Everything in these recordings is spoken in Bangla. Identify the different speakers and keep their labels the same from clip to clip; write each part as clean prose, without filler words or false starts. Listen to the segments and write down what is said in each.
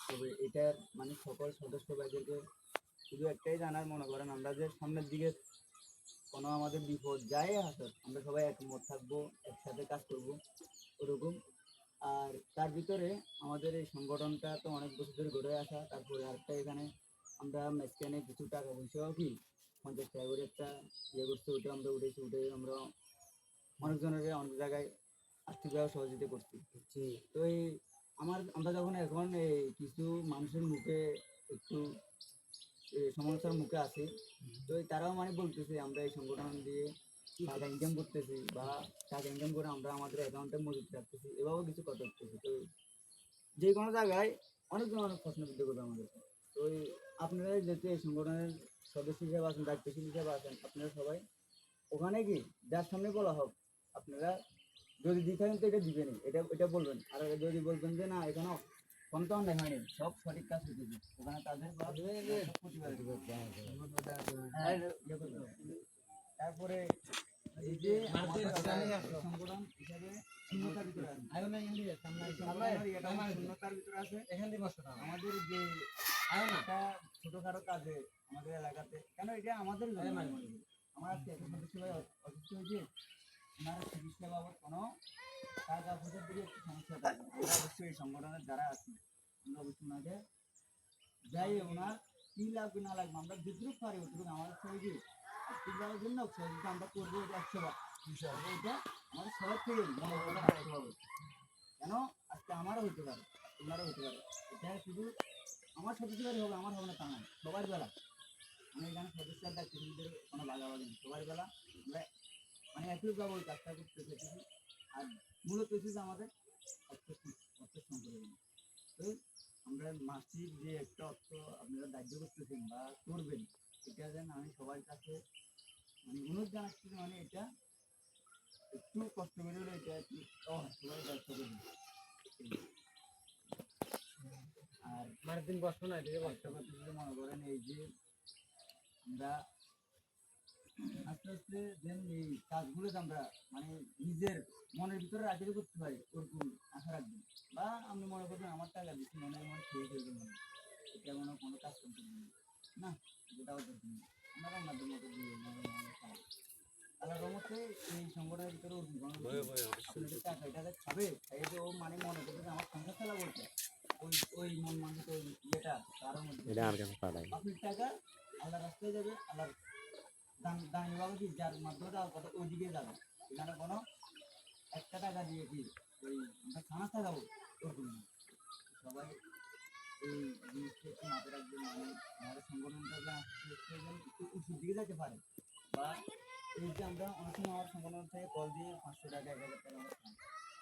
Speaker 1: তবে এটার মানে সকল সদস্য ভাইদেরকে শুধু একটাই জানার, মনে করেন আমরা যে সামনের দিকে কোনো আমাদের বিপদ যাই আসুক আমরা সবাই একমত থাকবো, একসাথে কাজ করবো ওরকম। আর তার ভিতরে আমাদের এই সংগঠনটা তো অনেক বছর ধরে গড়ে আসা। তারপরে আরেকটা এখানে আমরা মাঝখানে কিছু টাকা পয়সাও কি 50 টাকা করে একটা ইয়ে করছি, ওটা আমরা উঠেছি, উঠে আমরা অনেকজনের অনেক জায়গায় আর্থিকভাবে সহযোগিতা করছি। তো এই আমরা যখন এখন এই কিছু মানুষের মুখে একটু সমস্যার মুখে আছি, তো তারাও মানে বলতেছে আমরা এই সংগঠন দিয়ে টাকা ইনকাম করতেছি, বা টাকা ইনকাম করে আমরা আমাদের অ্যাকাউন্টে মজুদ রাখতেছি, এভাবেও কিছু কথা উঠতেছে। তো যে কোনো জায়গায় অনেকজন অনেক প্রশ্ন করতে করবে আমাদের। তো আপনারা যেহেতু এই সংগঠনের সদস্য হিসেবে আছেন, দায়িত্বশীল হিসেবে আছেন, আপনারা সবাই ওখানে কি যার সামনে বলা হোক, আপনারা যদি দিতে থাকেন তো এটা দিবেন, এটা এটা বলবেন। আর যদি বলবেন যে না এখানে কোনো তো অন্যায় হয়নি, সব সঠিক কাজ হইতেছে, ওখানে তাদের প্রতিবাদ তারপরে এই যে সংগঠন হিসাবে শূন্যতার ভিতরে আছে, শূন্যতার ভিতরে আছে আমাদের যে একটা ছোটখাটো কাজে আমাদের এলাকাতে, কেন এটা আমাদের আমার আজকে একটা সদস্য ভাই অসুস্থ হয়েছে, ওনার চিকিৎসা বাবদ কোনো টাকা পয়সার দিকে একটু সমস্যা থাকে, আমরা অবশ্যই এই সংগঠনের যারা আছি আমরা অবশ্যই ওনাকে যাই, ওনার কি লাগবে না লাগবে আমরা যেটুকু পারি ওটুকু আমাদের সবাইকে আর্থিক দেওয়ার জন্য সহযোগিতা আমরা করবো। এটা 100 বার এটা আমাদের সবার থেকে মনে রাখতে হবে, কেন আজকে আমারও হতে পারে, তোমারও হতে পারে। এটা শুধু আমার সদস্যবারই হবে, আমার হবে না তা নয়, সবার বেলা। আমি এখানে সদস্যের দায়িত্বশীলদের কোনো ভাগাভাগি নেই, সবার বেলা আমরা মানে একইভাবে ওই কাজটা করতে পেরেছি। আর মূলত হচ্ছে যে আমাদের অর্থ সম্পর্কে তো আমরা মাসিক যে একটা অর্থ আপনারা দায়িত্ব করতেছেন বা করবেন, এটা যেন আমি সবার কাছে মানে অনুরোধ জানাচ্ছি, মানে এটা একটু কষ্ট করে হলে এটা একটু সবাই দায়িত্ব করবেন। আর মানে দিন কষ্ট না, এটা কষ্ট করতে মনে করেন এই যে আমরা আস্তে আস্তে যেন এই কাজগুলো আমরা মানে নিজের মনের ভিতরে রাখতে করতে পারি, ওরকম আশা রাখবেন। বা আপনি মনে করবেন আমার টাকা দিচ্ছি, মনে মনে খেয়ে ফেলবেন, মনে এটা কোনো কাজ করতে না, যেটাও করবেন না, আমরা আপনাদের মতো দিয়ে আল্লাহর রহমতে এই সংগঠনের ভিতরে আপনাদের টাকা এটাকে খাবে, খাইয়ে যে ও মানে মনে করবে যে আমার সংসার চালা বলতে ওই ওই মন মানুষ ওই ইয়েটা তার মধ্যে আপনার টাকা আল্লাহ রাস্তায় যাবে, আল্লাহর দামি বাবু কি যার মাধ্যমে যাওয়ার কথা ওইদিকে যাবে, এখানে কোনো একটা টাকা দিয়ে কি ওই আমরা খানা থাকাবো ওরকম না। সবাই এই জিনিসটা একটু মাথায় রাখবেন, মানে আমাদের সংগঠনটা যে আস্তে আস্তে একটু উঁচুর দিকে যেতে পারে। বা এই যে আমরা অনেক সময় আমার সংগঠন থেকে কল দিয়ে 500 টাকা 1000 টাকা আমরা পাই,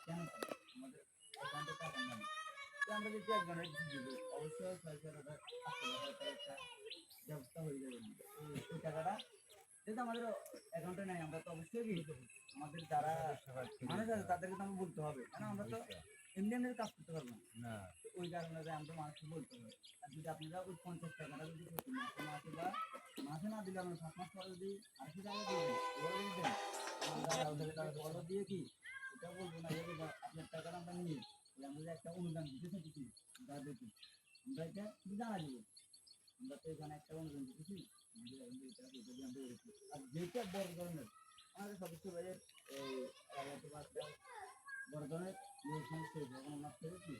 Speaker 1: কেন পাই? আমাদের অ্যাকাউন্টে টাকা নেই, তো আমরা যদি একজনের কিছু দিব অবশ্যই 6,000 টাকা একটা ব্যবস্থা হয়ে যাবে। ওই টাকাটা যেহেতু আমাদের অ্যাকাউন্টে নাই, আমরা তো অবশ্যই আমাদের যারা মানুষ আছে তাদেরকে তো আমরা বলতে হবে, কারণ আমরা তো এমনি এমনি কাজ করতে পারবো না। ওই কারণে আমরা মানুষকে বলতে হবে। আর যদি আপনারা ওই 50 টাকাটা যদি প্রতি মাসে মাসে বা মাসে না দিলে আমরা 7 মাস পরে যদি 80 টাকা দিবেন, এভাবে দিবেন আমরা দিয়ে কি এটা বলবো না যে আপনার টাকাটা আমরা নিয়ে আমরা যে একটা অনুদান দিতে থাকি আমরা এটা শুধু জানা দিব, আমরা তো এখানে একটা অনুদান দিতেছি। আর যেটা বড় ধরনের আমাদের সদস্য ভাইয়ের এই বড় ধরনের সমস্যা হয়েছে, যখন আমরা পেরেছি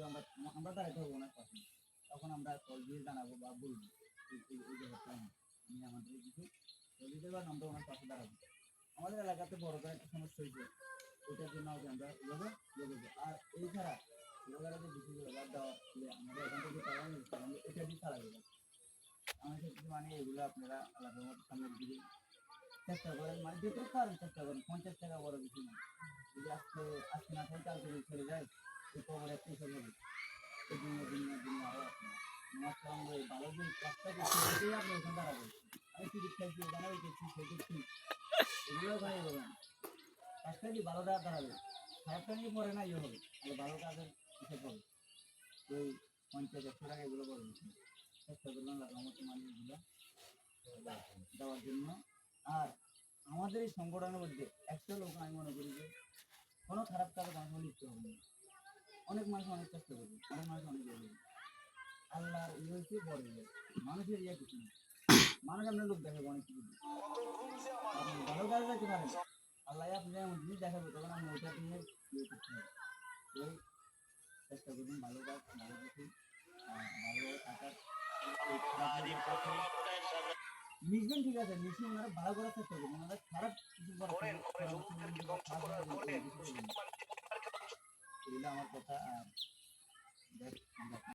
Speaker 1: আমরা আমরা দাঁড়াতে হবো ওনার পাশে, তখন আমরা কল দিয়ে জানাবো বা বলবো এই ব্যাপারটা আমি আমাদের কিছু কল দিতে পারেন, আমরা ওনার পাশে দাঁড়াবো। আমাদের এলাকাতে বড় ধরনের একটা সমস্যা হয়েছে, ওইটার জন্য আমরা এভাবে লেগেছি। আর এই ছাড়া এলাকার যে বিষয়গুলো বাদ দেওয়া আমাদের এখান থেকে টাকা নিয়েছে আমরা এটা দিয়ে ছাড়া যাবে আমাদের কিছু, মানে এগুলো আপনারা আলাদার মতো সামনের দিকে চেষ্টা করেন, মানে যেতে পারেন চেষ্টা করেন। 50 টাকা বড় কিছু না, যদি আজকে আজকে না থাকে কালকে যদি চলে যায় এই খবর একটাই চলে যাবে, এই দিন আরও আপনার মাত্র আমরা এই ভালো যে কাজটা করছি এটাই আপনি ওখানে দাঁড়াবেন। আমি চিকিৎসা ওখানে ওই করছি সেই করছি এগুলো ওখানে বলবেন, কাজটা কি ভালো দাঁড়াবে, খারাপটা নিয়ে পরে না ইয়ে হবে, আর ভালো কাজের হিসেব হবে। ওই 50-100 টাকা এগুলো বড় বিষয়, চেষ্টা করলাম আমার মানে এগুলো দেওয়ার জন্য। আর আমাদের এই সংগঠনের মধ্যে একটা লোক আমি মনে করি যে কোনো খারাপ কাজে মানুষ লিখতে হবে না, অনেক মানুষ অনেক চেষ্টা করবে, অনেক মানুষ অনেক ইয়ে করবে, আল্লাহর ইয়ে হচ্ছে বড় ইয়ে। মানুষের ইয়ে কিছু না। মানুষ আপনার লোক দেখাবে অনেক কিছু। আপনি ভালো কাজ করতে পারেন, আল্লাহ আপনি এমন জিনিস দেখাবে তখন আপনি ওটা নিয়ে ইয়ে করতে হবে। ওই চেষ্টা করুন ভালো কাজ, ভালো কিছু, ভালোভাবে থাকার। এই খারাপ লোকের কাছে মিশবেন ঠিক আছে, মিশিয়ে ওনারা ভালো করার চেষ্টা করবেন, ওনারা খারাপ